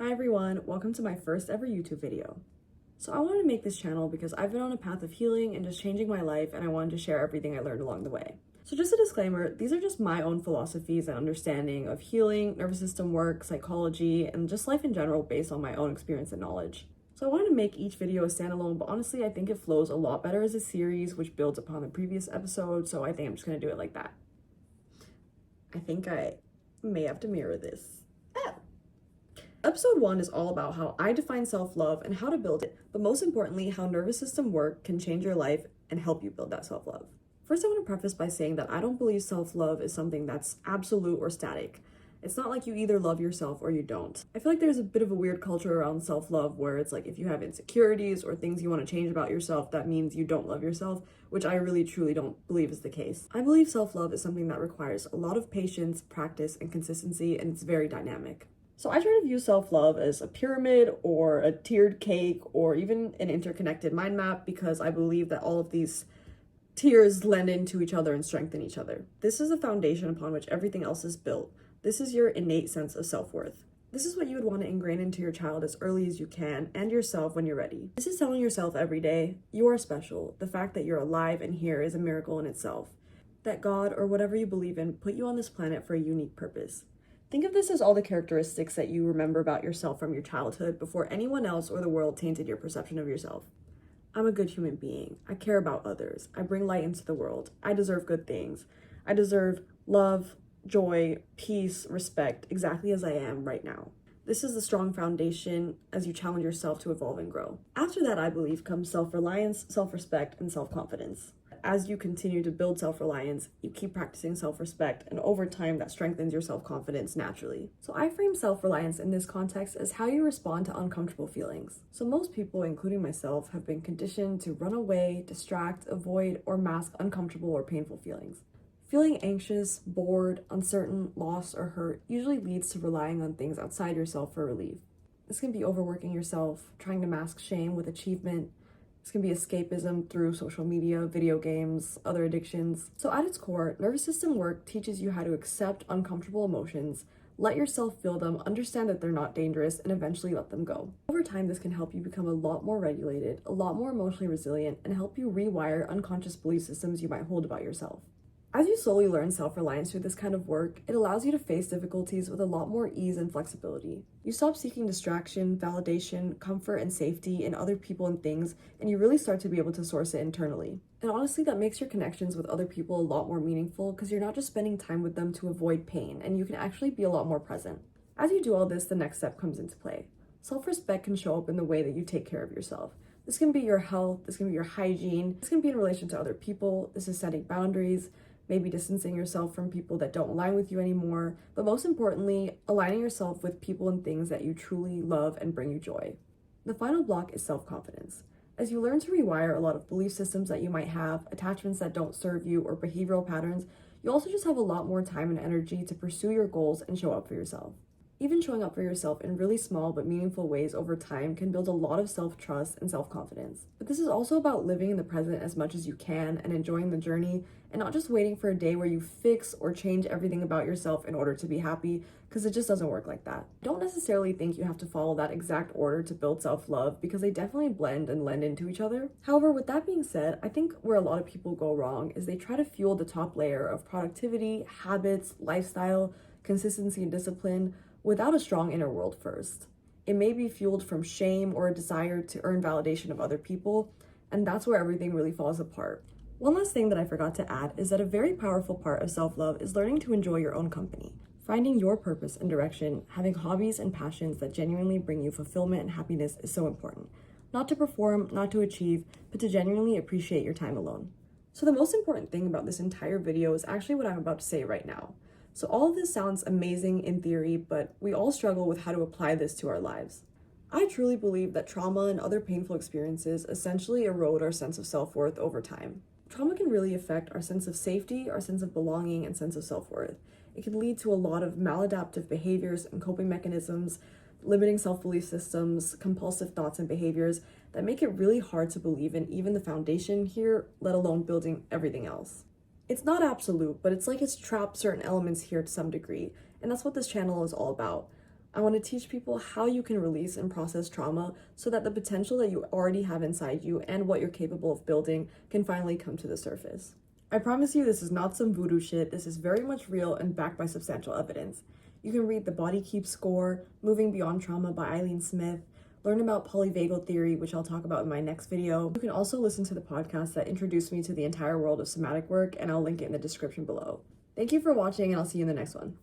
Hi everyone, welcome to my first ever YouTube video. So I wanted to make this channel because I've been on a path of healing and just changing my life, and I wanted to share everything I learned along the way. So just a disclaimer, these are just my own philosophies and understanding of healing, nervous system work, psychology, and just life in general based on my own experience and knowledge. So I wanted to make each video a standalone, but honestly I think it flows a lot better as a series which builds upon the previous episode, so I think I'm just going to do it like that. I think I may have to mirror this. Episode 1 is all about how I define self-love and how to build it, but most importantly, how nervous system work can change your life and help you build that self-love. First, I want to preface by saying that I don't believe self-love is something that's absolute or static. It's not like you either love yourself or you don't. I feel like there's a bit of a weird culture around self-love where it's like if you have insecurities or things you want to change about yourself, that means you don't love yourself, which I really truly don't believe is the case. I believe self-love is something that requires a lot of patience, practice, and consistency, and it's very dynamic. So I try to view self-love as a pyramid or a tiered cake or even an interconnected mind map because I believe that all of these tiers blend into each other and strengthen each other. This is the foundation upon which everything else is built. This is your innate sense of self-worth. This is what you would want to ingrain into your child as early as you can and yourself when you're ready. This is telling yourself every day, you are special. The fact that you're alive and here is a miracle in itself. That God or whatever you believe in put you on this planet for a unique purpose. Think of this as all the characteristics that you remember about yourself from your childhood before anyone else or the world tainted your perception of yourself. I'm a good human being. I care about others. I bring light into the world. I deserve good things. I deserve love, joy, peace, respect, exactly as I am right now. This is a strong foundation as you challenge yourself to evolve and grow. After that, I believe, comes self-reliance, self-respect, and self-confidence. As you continue to build self-reliance, you keep practicing self-respect, and over time that strengthens your self-confidence naturally. So I frame self-reliance in this context as how you respond to uncomfortable feelings. So most people, including myself, have been conditioned to run away, distract, avoid, or mask uncomfortable or painful feelings. Feeling anxious, bored, uncertain, lost, or hurt usually leads to relying on things outside yourself for relief. This can be overworking yourself, trying to mask shame with achievement. This can be escapism through social media, video games, other addictions. So at its core, nervous system work teaches you how to accept uncomfortable emotions, let yourself feel them, understand that they're not dangerous, and eventually let them go. Over time, this can help you become a lot more regulated, a lot more emotionally resilient, and help you rewire unconscious belief systems you might hold about yourself. As you slowly learn self-reliance through this kind of work, it allows you to face difficulties with a lot more ease and flexibility. You stop seeking distraction, validation, comfort, and safety in other people and things, and you really start to be able to source it internally. And honestly, that makes your connections with other people a lot more meaningful because you're not just spending time with them to avoid pain, and you can actually be a lot more present. As you do all this, the next step comes into play. Self-respect can show up in the way that you take care of yourself. This can be your health, this can be your hygiene, this can be in relation to other people, this is setting boundaries, maybe distancing yourself from people that don't align with you anymore, but most importantly, aligning yourself with people and things that you truly love and bring you joy. The final block is self-confidence. As you learn to rewire a lot of belief systems that you might have, attachments that don't serve you, or behavioral patterns, you also just have a lot more time and energy to pursue your goals and show up for yourself. Even showing up for yourself in really small but meaningful ways over time can build a lot of self-trust and self-confidence. But this is also about living in the present as much as you can and enjoying the journey, and not just waiting for a day where you fix or change everything about yourself in order to be happy, because it just doesn't work like that. I don't necessarily think you have to follow that exact order to build self-love, because they definitely blend and lend into each other. However, with that being said, I think where a lot of people go wrong is they try to fuel the top layer of productivity, habits, lifestyle, consistency, and discipline without a strong inner world first. It may be fueled from shame or a desire to earn validation of other people, and that's where everything really falls apart. One last thing that I forgot to add is that a very powerful part of self-love is learning to enjoy your own company. Finding your purpose and direction, having hobbies and passions that genuinely bring you fulfillment and happiness is so important. Not to perform, not to achieve, but to genuinely appreciate your time alone. So the most important thing about this entire video is actually what I'm about to say right now. So all of this sounds amazing in theory, but we all struggle with how to apply this to our lives. I truly believe that trauma and other painful experiences essentially erode our sense of self-worth over time. Trauma can really affect our sense of safety, our sense of belonging, and sense of self-worth. It can lead to a lot of maladaptive behaviors and coping mechanisms, limiting self-belief systems, compulsive thoughts and behaviors that make it really hard to believe in even the foundation here, let alone building everything else. It's not absolute, but it's like it's trapped certain elements here to some degree, and that's what this channel is all about. I want to teach people how you can release and process trauma so that the potential that you already have inside you and what you're capable of building can finally come to the surface. I promise you, this is not some voodoo shit. This is very much real and backed by substantial evidence. You can read The Body Keeps Score, Moving Beyond Trauma by Eileen Smith, learn about polyvagal theory, which I'll talk about in my next video. You can also listen to the podcast that introduced me to the entire world of somatic work, and I'll link it in the description below. Thank you for watching, and I'll see you in the next one.